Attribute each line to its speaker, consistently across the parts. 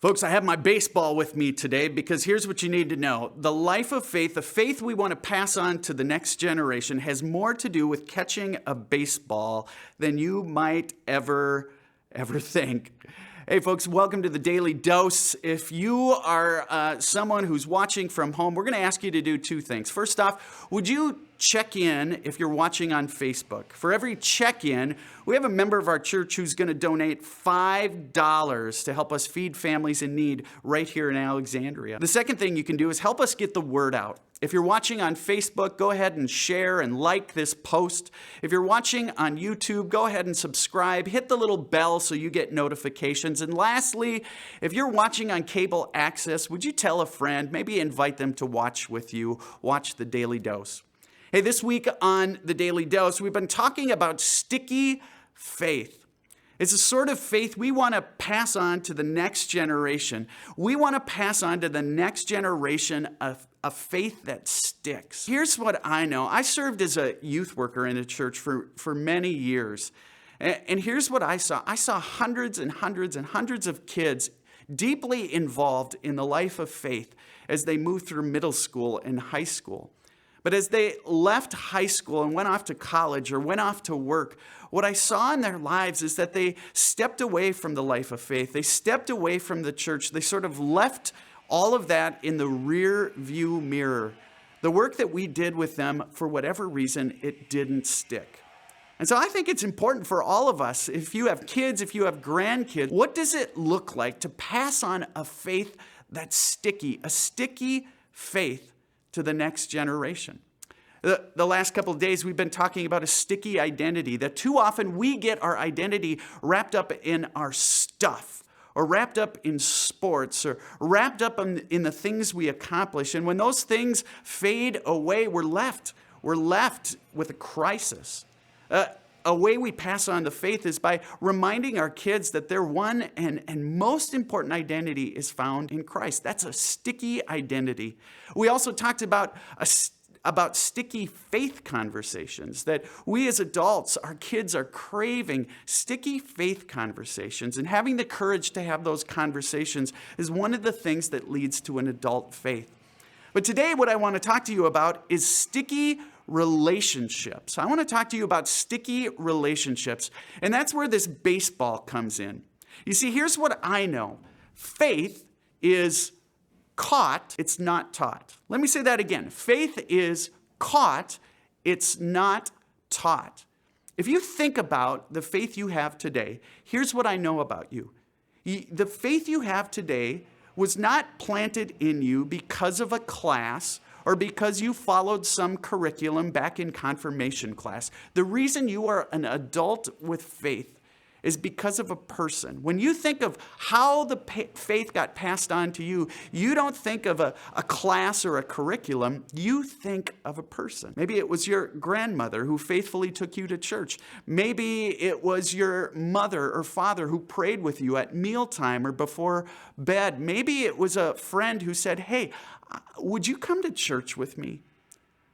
Speaker 1: Folks, I have my baseball with me today because here's what you need to know. The life of faith, the faith we want to pass on to the next generation, has more to do with catching a baseball than you might ever think. Hey folks, welcome to the Daily Dose. If you are someone who's watching from home, we're going to ask you to do two things. First off, would you check in if you're watching on Facebook? For every check-in, we have a member of our church who's going to donate $5 to help us feed families in need right here in Alexandria. The second thing you can do is help us get the word out. If you're watching on Facebook, go ahead and share and like this post. If you're watching on YouTube, go ahead and subscribe. Hit the little bell so you get notifications. And lastly, if you're watching on cable access, would you tell a friend, maybe invite them to watch with you, watch the Daily Dose. Hey, this week on the Daily Dose, we've been talking about sticky faith. It's a sort of faith we want to pass on to the next generation. We want to pass on to the next generation a faith that sticks. Here's what I know. I served as a youth worker in a church for many years. And here's what I saw. I saw hundreds and hundreds and hundreds of kids deeply involved in the life of faith as they moved through middle school and high school. But as they left high school and went off to college or went off to work, what I saw in their lives is that they stepped away from the life of faith. They stepped away from the church. They sort of left all of that in the rear view mirror. The work that we did with them, for whatever reason, it didn't stick. And so I think it's important for all of us, if you have kids, if you have grandkids, what does it look like to pass on a faith that's sticky, a sticky faith to the next generation? The last couple of days, we've been talking about a sticky identity, that too often we get our identity wrapped up in our stuff, or wrapped up in sports, or wrapped up in the things we accomplish. And when those things fade away, we're left with a crisis. A way we pass on the faith is by reminding our kids that their one and most important identity is found in Christ. That's a sticky identity. We also talked about sticky faith conversations, that we as adults, our kids are craving sticky faith conversations, and having the courage to have those conversations is one of the things that leads to an adult faith. But today what I want to talk to you about is sticky relationships. I want to talk to you about sticky relationships, and that's where this baseball comes in. You see, here's what I know. Faith is caught, it's not taught. Let me say that again. Faith is caught, it's not taught. If you think about the faith you have today, here's what I know about you. The faith you have today was not planted in you because of a class or because you followed some curriculum back in confirmation class. The reason you are an adult with faith is because of a person. When you think of how the faith got passed on to you, you don't think of a class or a curriculum, you think of a person. Maybe it was your grandmother who faithfully took you to church. Maybe it was your mother or father who prayed with you at mealtime or before bed. Maybe it was a friend who said, "Hey, would you come to church with me?"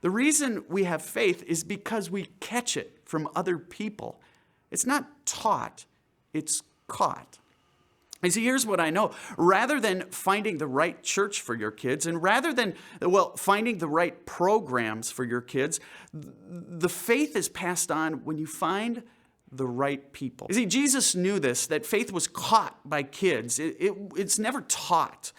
Speaker 1: The reason we have faith is because we catch it from other people. It's not taught, it's caught. And see, here's what I know. Rather than finding the right church for your kids, and rather than, finding the right programs for your kids, the faith is passed on when you find the right people. You see, Jesus knew this, that faith was caught by kids. It's never taught.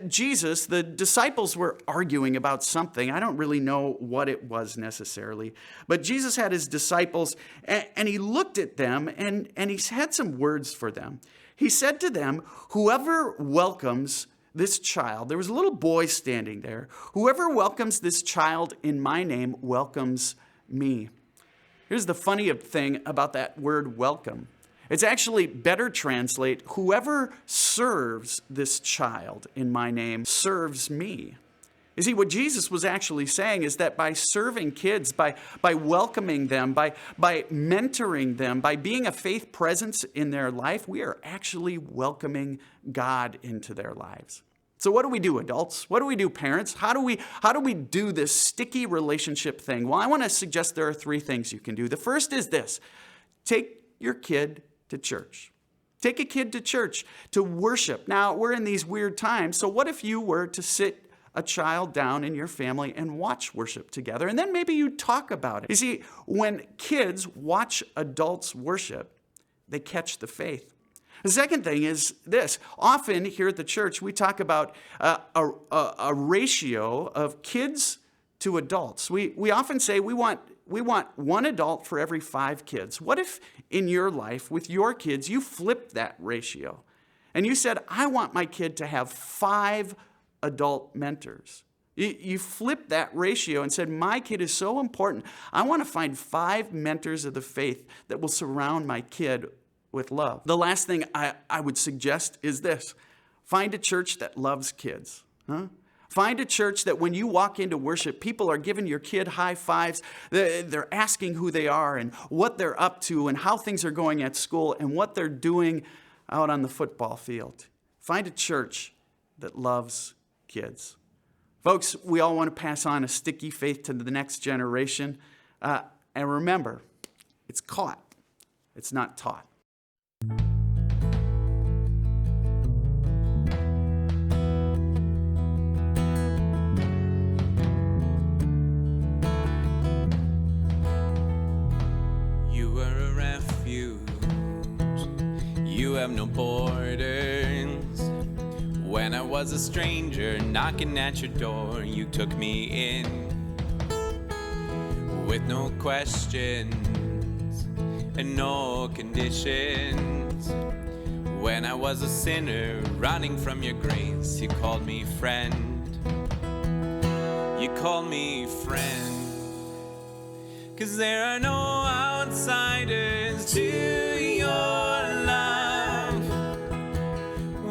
Speaker 1: Jesus, the disciples were arguing about something. I don't really know what it was necessarily. But Jesus had his disciples, and he looked at them, and he had some words for them. He said to them, "Whoever welcomes this child," there was a little boy standing there, "whoever welcomes this child in my name welcomes me." Here's the funny thing about that word welcome. It's actually better translate, "Whoever serves this child in my name serves me." You see, what Jesus was actually saying is that by serving kids, by welcoming them, by mentoring them, by being a faith presence in their life, we are actually welcoming God into their lives. So what do we do, adults? What do we do, parents? How do we do this sticky relationship thing? Well, I want to suggest there are three things you can do. The first is this: take your kid to church. Take a kid to church to worship. Now, we're in these weird times, so what if you were to sit a child down in your family and watch worship together, and then maybe you talk about it? You see, when kids watch adults worship, they catch the faith. The second thing is this. Often here at the church, we talk about a ratio of kids to adults. We often say we want one adult for every 5 kids. What if in your life with your kids, you flipped that ratio and you said, I want my kid to have 5 adult mentors? You flipped that ratio and said, my kid is so important. I want to find 5 mentors of the faith that will surround my kid with love. The last thing I would suggest is this. Find a church that loves kids. Find a church that when you walk into worship, people are giving your kid high fives. They're asking who they are and what they're up to and how things are going at school and what they're doing out on the football field. Find a church that loves kids. Folks, we all want to pass on a sticky faith to the next generation. And remember, it's caught. It's not taught.
Speaker 2: You are a refuge. You have no borders. When I was a stranger knocking at your door, you took me in with no questions and no conditions. When I was a sinner running from your grace, you called me friend. You called me friend. 'Cause there are no outsiders to your love.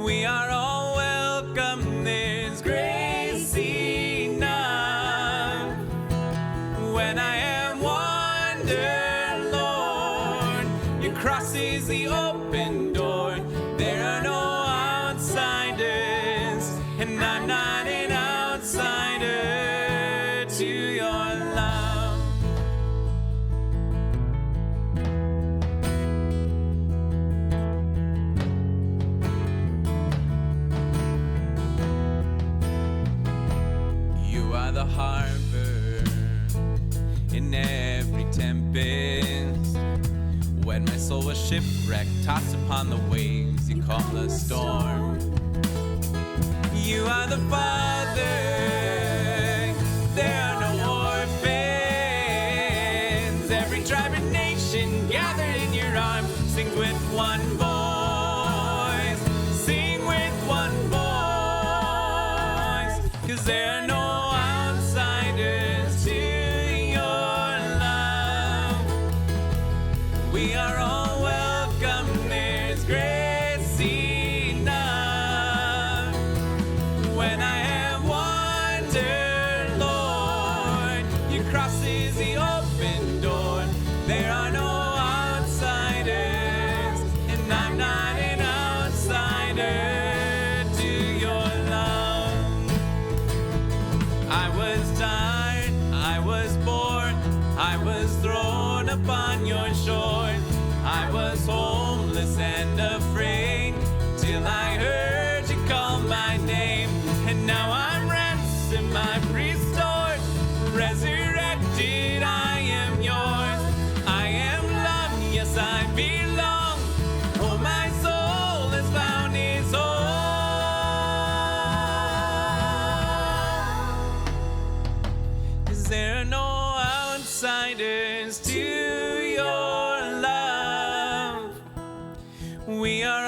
Speaker 2: We are all welcome, there's grace enough. When I am wandered, Lord, your cross is the open door. There are no outsiders, and I'm not an outsider to your love. The harbor in every tempest. When my soul was shipwrecked, tossed upon the waves, you calmed the storm. You are the Father. There are no orphans. Every tribe and nation gathered in your arms sings with one voice. Sing with one voice. 'Cause there are no we are all welcome, there's grace enough. When I am wandered, Lord, your cross is the open door. There are no outsiders, and I'm not an outsider to your love. I was tired, I was bored, I was thrown upon your shore. I was homeless and afraid till I heard you call my name. And now I'm ransomed, I'm restored, resurrected, I am yours. I am loved, yes I belong. Oh, my soul has found its home. 'Cause there are no outsiders to your love. We are